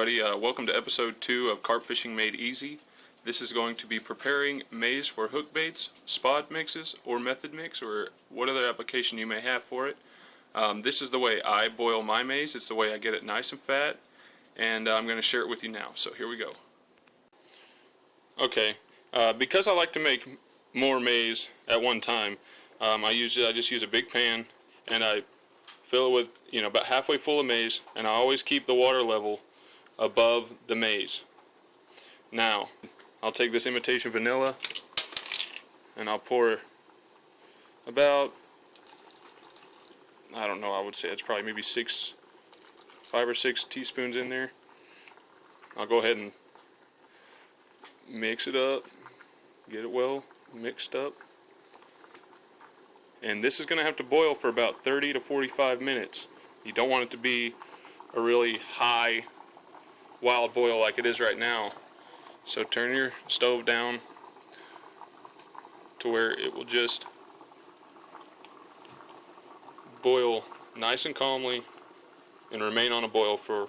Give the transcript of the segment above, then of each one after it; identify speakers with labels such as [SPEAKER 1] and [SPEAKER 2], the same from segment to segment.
[SPEAKER 1] everybody, welcome to episode 2 of Carp Fishing Made Easy. This is going to be preparing maize for hook baits, spot mixes, or method mix, or what other application you may have for it. This is the way I boil my maize. It's the way I get it nice and fat, and I'm going to share it with you now. So here we go. Okay, because I like to make more maize at one time, I just use a big pan, and I fill it with, about halfway full of maize, and I always keep the water level above the maize. Now, I'll take this imitation vanilla, and I'll pour about, I don't know, I would say it's probably maybe 5 or 6 teaspoons in there. I'll go ahead and mix it up, get it well mixed up. And this is going to have to boil for about 30 to 45 minutes. You don't want it to be a really high wild boil like it is right now. So turn your stove down to where it will just boil nice and calmly and remain on a boil for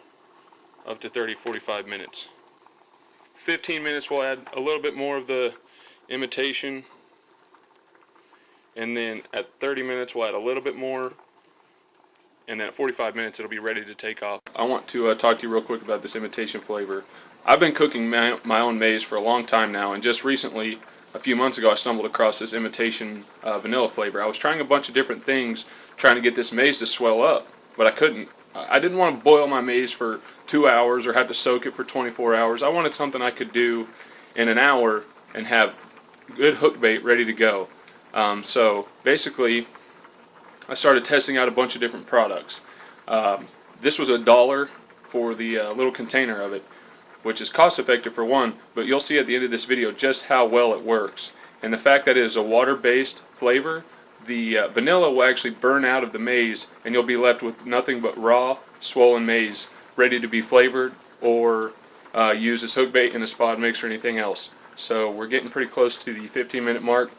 [SPEAKER 1] up to 30-45 minutes. 15 minutes we'll add a little bit more of the imitation, and then at 30 minutes we'll add a little bit more, and then at 45 minutes it'll be ready to take off. I want to talk to you real quick about this imitation flavor. I've been cooking my own maize for a long time now, and just recently, a few months ago, I stumbled across this imitation vanilla flavor. I was trying a bunch of different things, trying to get this maize to swell up, but I couldn't. I didn't want to boil my maize for 2 hours or have to soak it for 24 hours. I wanted something I could do in an hour and have good hook bait ready to go. So basically, I started testing out a bunch of different products. This was $1 for the little container of it, which is cost effective for one, but you'll see at the end of this video just how well it works. And the fact that it is a water-based flavor, the vanilla will actually burn out of the maize, and you'll be left with nothing but raw, swollen maize, ready to be flavored or used as hook bait in a spot mix or anything else. So we're getting pretty close to the 15-minute mark,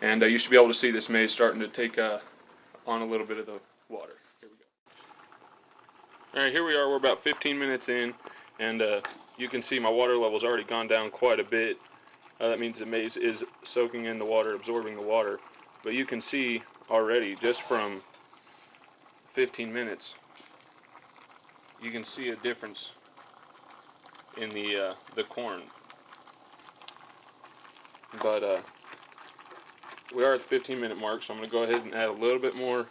[SPEAKER 1] and you should be able to see this maize starting to take on a little bit of the water. Here we go. Alright, here we are. We're about 15 minutes in, and you can see my water level's already gone down quite a bit. That means the maize is soaking in the water, absorbing the water. But you can see already, just from 15 minutes, you can see a difference in the corn. But we are at the 15-minute mark, so I'm going to go ahead and add a little bit more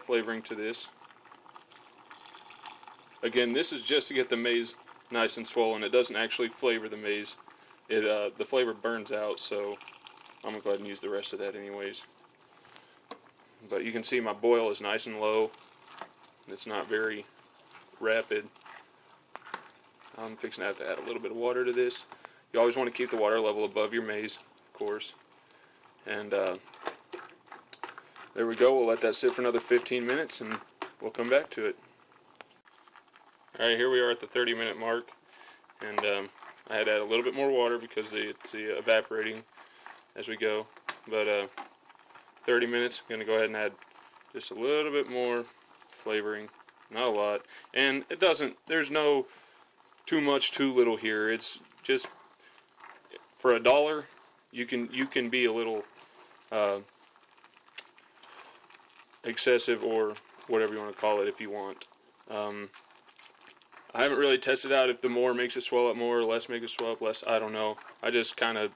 [SPEAKER 1] flavoring to this. Again, this is just to get the maize nice and swollen. It doesn't actually flavor the maize. The flavor burns out, so I'm going to go ahead and use the rest of that anyways. But you can see my boil is nice and low. It's not very rapid. I'm fixing to have to add a little bit of water to this. You always want to keep the water level above your maize, of course. And there we go. We'll let that sit for another 15 minutes and we'll come back to it. Alright, here we are at the 30-minute mark, and I had to add a little bit more water because it's evaporating as we go. But 30 minutes, I'm going to go ahead and add just a little bit more flavoring, not a lot. And there's no too much, too little here. It's just, for $1, you can be a little excessive, or whatever you want to call it, if you want. I haven't really tested out if the more makes it swell up more or less makes it swell up less. I don't know. I just kind of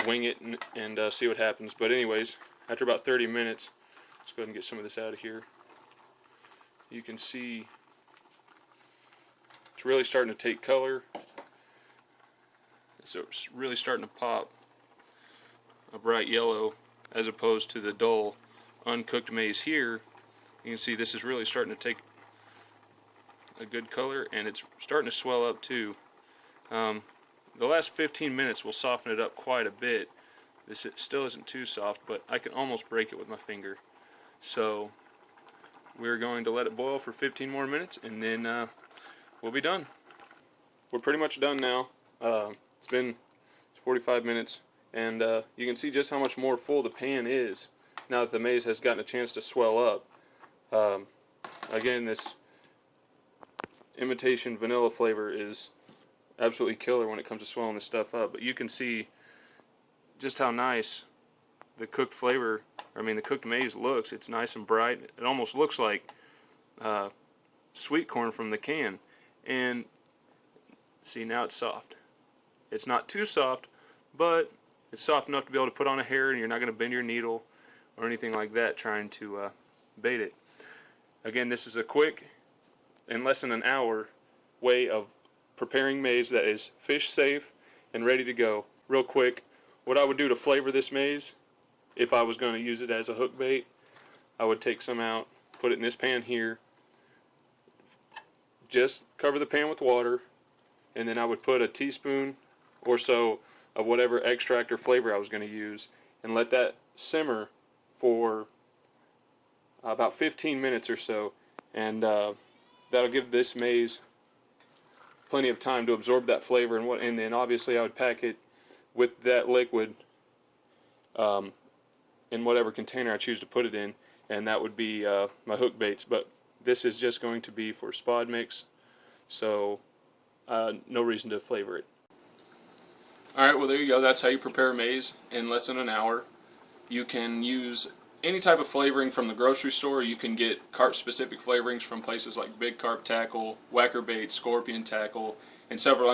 [SPEAKER 1] wing it and see what happens. But anyways, after about 30 minutes, let's go ahead and get some of this out of here. You can see it's really starting to take color. So it's really starting to pop a bright yellow as opposed to the dull uncooked maize here. You can see this is really starting to take a good color, and it's starting to swell up too. The last 15 minutes will soften it up quite a bit. This still isn't too soft, but I can almost break it with my finger. So we're going to let it boil for 15 more minutes, and then we'll be done. We're pretty much done now. It's been 45 minutes, and you can see just how much more full the pan is now that the maize has gotten a chance to swell up. Again, this imitation vanilla flavor is absolutely killer when it comes to swelling this stuff up. But you can see just how nice the cooked flavor, the cooked maize looks. It's nice and bright. It almost looks like sweet corn from the can. And see, now it's soft. It's not too soft, but it's soft enough to be able to put on a hair, and you're not going to bend your needle or anything like that trying to bait it. Again, this is a quick, in less than an hour, way of preparing maize that is fish safe and ready to go. Real quick, what I would do to flavor this maize, if I was going to use it as a hook bait, I would take some out, put it in this pan here, just cover the pan with water, and then I would put a teaspoon or so of whatever extract or flavor I was going to use, and let that simmer for about 15 minutes or so, and that'll give this maize plenty of time to absorb that flavor. And then obviously I would pack it with that liquid in whatever container I choose to put it in, and that would be my hook baits. But this is just going to be for spod mix, so no reason to flavor it. Alright, well there you go. That's how you prepare maize in less than an hour. You can use any type of flavoring from the grocery store. You can get carp specific flavorings from places like Big Carp Tackle, Whacker Bait, Scorpion Tackle, and several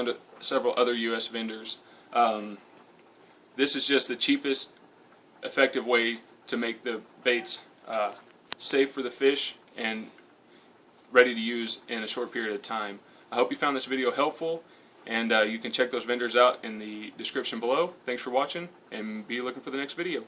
[SPEAKER 1] other US vendors. This is just the cheapest effective way to make the baits safe for the fish and ready to use in a short period of time. I hope you found this video helpful, and you can check those vendors out in the description below. Thanks for watching, and be looking for the next video.